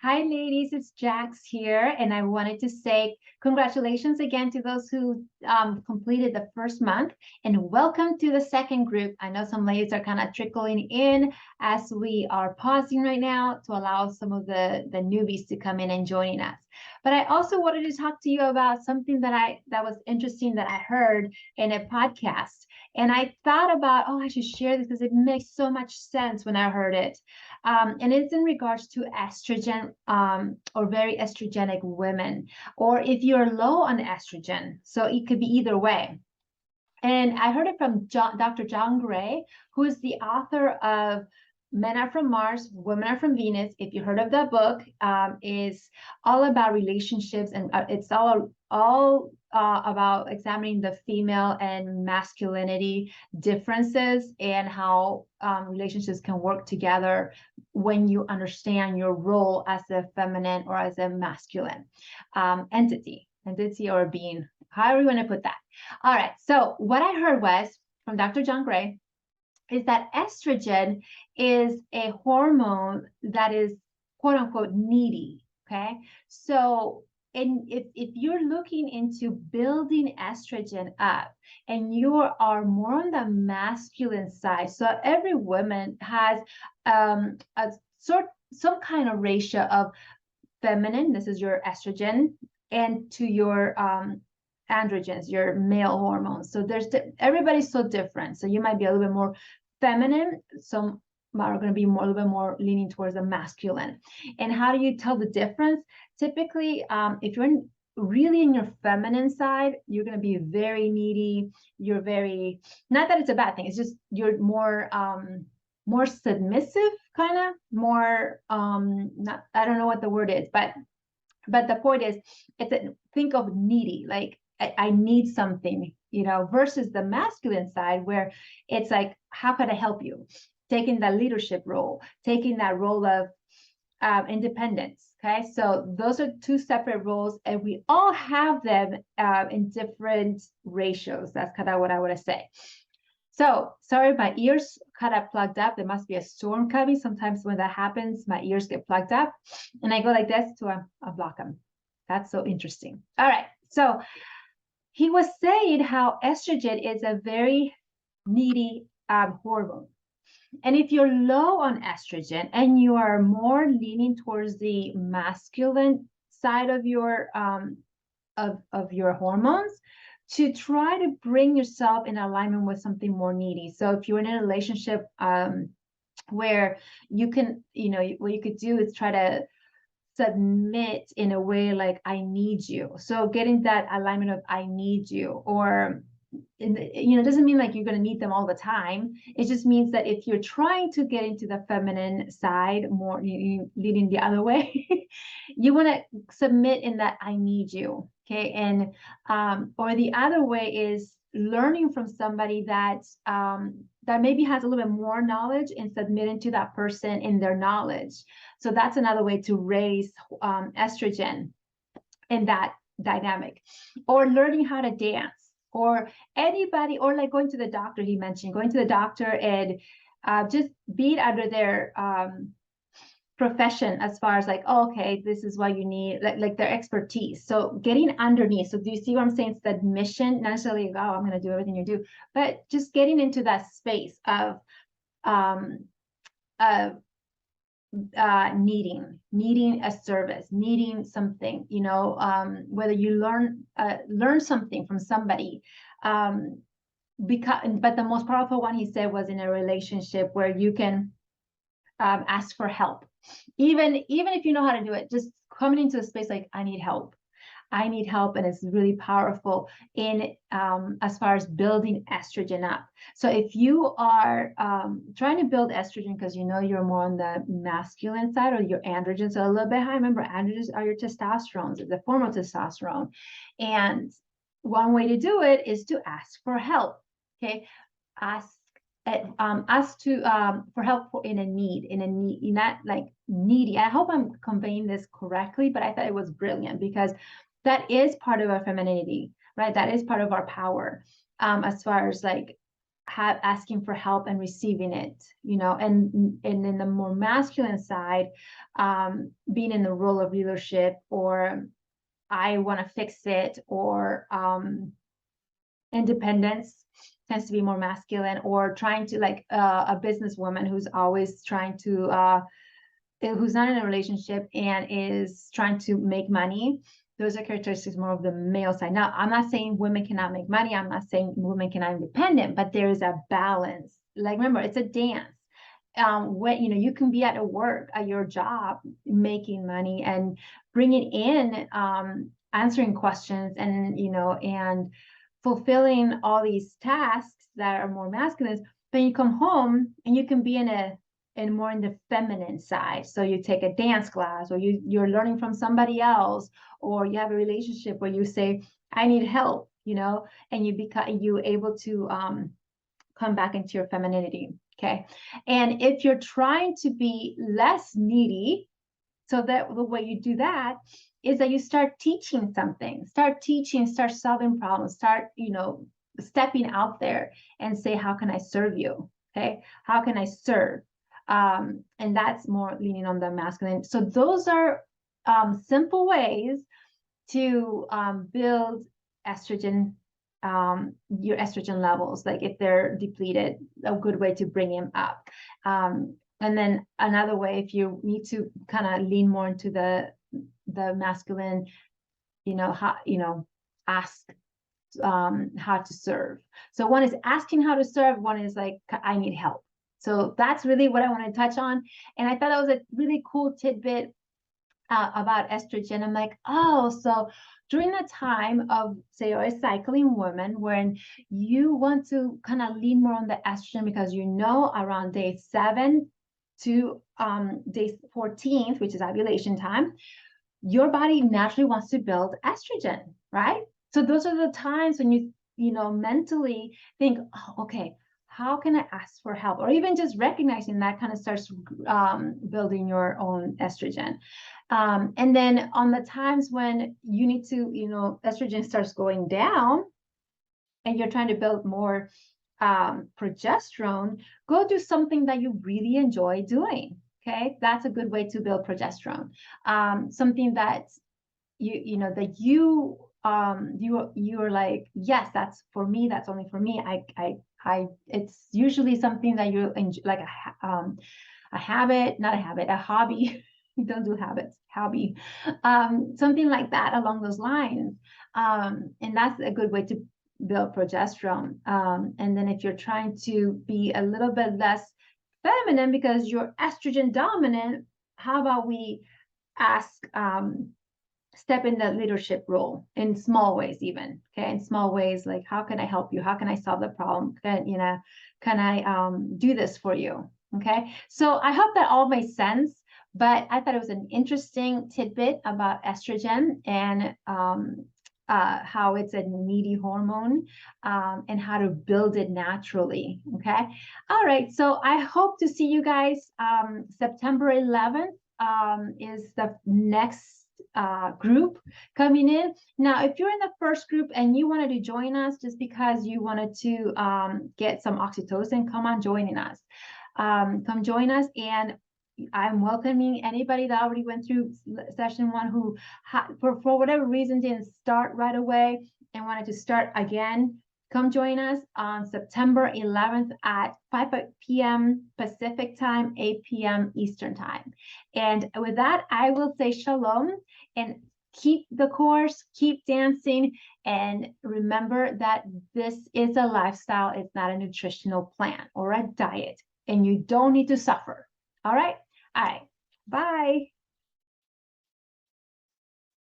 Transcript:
Hi, ladies, it's Jax here, and I wanted to say congratulations again to those who completed the first month, and welcome to the second group. I know some ladies are kind of trickling in as we are pausing right now to allow some of the newbies to come in and joining us. But I also wanted to talk to you about something that was interesting that I heard in a podcast. And I thought about, oh, I should share this because it makes so much sense when I heard it. And it's in regards to estrogen or very estrogenic women, or if you're low on estrogen. So it could be either way. And I heard it from Dr. John Gray, who is the author of Men Are From Mars, Women Are From Venus. If you heard of that book, is all about relationships, and it's all about examining the female and masculinity differences and how relationships can work together when you understand your role as a feminine or as a masculine entity or being, however you want to put that. All right. So what I heard was from Dr. John Gray is that estrogen is a hormone that is quote unquote needy. Okay. So if you're looking into building estrogen up and you are more on the masculine side, so every woman has some kind of ratio of feminine, this is your estrogen, and to your androgens, your male hormones. So everybody's so different. So you might be a little bit more feminine. Some are going to be a little bit more leaning towards the masculine. And how do you tell the difference? Typically, if you're really in your feminine side, you're going to be very needy. You're very, not that it's a bad thing. It's just you're more submissive, kind of more not, I don't know what the word is, but the point is, think of needy, like I need something, versus the masculine side where it's like, how can I help you? Taking that leadership role, taking that role of independence. Okay, so those are two separate roles, and we all have them in different ratios. That's kind of what I want to say. So sorry, my ears kind of plugged up. There must be a storm coming. Sometimes when that happens, my ears get plugged up and I go like this to unblock them. That's so interesting. All right. So he was saying how estrogen is a very needy hormone. And if you're low on estrogen and you are more leaning towards the masculine side of your your hormones, to try to bring yourself in alignment with something more needy. So if you're in a relationship where you can, what you could do is try to submit in a way like I need you. So getting that alignment of I need you, or it doesn't mean like you're going to need them all the time. It just means that if you're trying to get into the feminine side more, leading the other way, you want to submit in that I need you. Okay. And or the other way is learning from somebody that that maybe has a little bit more knowledge and submitting to that person in their knowledge. So that's another way to raise estrogen in that dynamic. Or learning how to dance, or anybody, or like going to the doctor. He mentioned going to the doctor and just being under their profession, as far as like, oh, okay, this is what you need, like their expertise. So getting underneath. So do you see what I'm saying? It's the admission, not necessarily, oh, I'm going to do everything you do, but just getting into that space of needing a service, needing something, whether you learn something from somebody. But the most powerful one, he said, was in a relationship where you can ask for help. Even if you know how to do it, just coming into a space like, I need help. And it's really powerful in as far as building estrogen up. So if you are trying to build estrogen because you're more on the masculine side, or your androgens are a little bit high. Remember, androgens are your testosterone, it's a form of testosterone. And one way to do it is to ask for help. Okay, ask for help in a need, not like needy. I hope I'm conveying this correctly, but I thought it was brilliant because that is part of our femininity, right? That is part of our power, as far as like asking for help and receiving it, you know, and in the more masculine side, being in the role of leadership, or I want to fix it, or independence tends to be more masculine, or trying to, like, a businesswoman who's always trying to who's not in a relationship and is trying to make money. Those are characteristics more of the male side. Now, I'm not saying women cannot make money. I'm not saying women cannot be independent, but there is a balance. Like, remember, it's a dance. When, you know, you can be at a work, at your job, making money and bringing in, answering questions, and, you know, and fulfilling all these tasks that are more masculine. Then you come home and you can be more in the feminine side. So you take a dance class, or you're learning from somebody else, or you have a relationship where you say, I need help, you know, and you able to come back into your femininity. Okay. And if you're trying to be less needy, so that the way you do that is that you start teaching something, start solving problems, start, you know, stepping out there and say, how can I serve you? Okay. How can I serve? And that's more leaning on the masculine. So those are simple ways to build estrogen, your estrogen levels. Like, if they're depleted, a good way to bring them up. And then another way, if you need to kind of lean more into the masculine, you know, ask how to serve. So one is asking how to serve, one is like, I need help. So that's really what I want to touch on. And I thought that was a really cool tidbit about estrogen. I'm like, oh, so during the time of, say, you're a cycling woman, when you want to kind of lean more on the estrogen, because you know around day 7 to day 14th, which is ovulation time, your body naturally wants to build estrogen, right? So those are the times when you know, mentally think, oh, okay, how can I ask for help? Or even just recognizing that kind of starts building your own estrogen. And then on the times when you need to, you know, estrogen starts going down and you're trying to build more progesterone, go do something that you really enjoy doing. Okay, that's a good way to build progesterone. Something that you know that you are like, yes, that's for me, that's only for me. I it's usually something that you enjoy, like a habit, not a habit, a hobby. You don't do habits, hobby, something like that along those lines. And that's a good way to build progesterone. And then if you're trying to be a little bit less feminine because you're estrogen dominant, how about we ask, step in the leadership role in small ways, even, okay, in small ways, like, how can I help you? How can I solve the problem? Can I do this for you? Okay, so I hope that all made sense, but I thought it was an interesting tidbit about estrogen and how it's a needy hormone, and how to build it naturally. Okay, all right, so I hope to see you guys. September 11th is the next group coming in. Now, if you're in the first group and you wanted to join us just because you wanted to get some oxytocin, come on, joining us. Come join us, and I'm welcoming anybody that already went through session 1 who for whatever reason didn't start right away and wanted to start again. Come join us on September 11th at 5 p.m. Pacific time, 8 p.m. Eastern time. And with that, I will say shalom and keep the course, keep dancing, and remember that this is a lifestyle. It's not a nutritional plan or a diet, and you don't need to suffer. All right. All right. Bye.